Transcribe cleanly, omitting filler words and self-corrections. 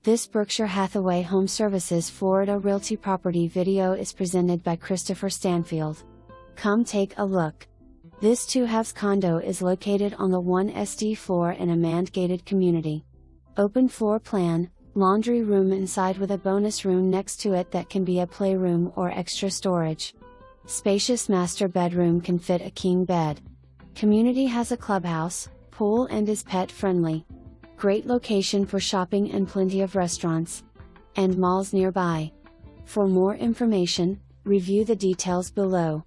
This Berkshire Hathaway HomeServices Florida Realty property video is presented by Christopher Stanfield. Come take a look. This 2-halves condo is located on the 1SD floor in a man-gated community. Open floor plan, laundry room inside with a bonus room next to it that can be a playroom or extra storage. Spacious master bedroom can fit a king bed. Community has a clubhouse, pool and is pet friendly. Great location for shopping and plenty of restaurants and malls nearby. For more information, review the details below.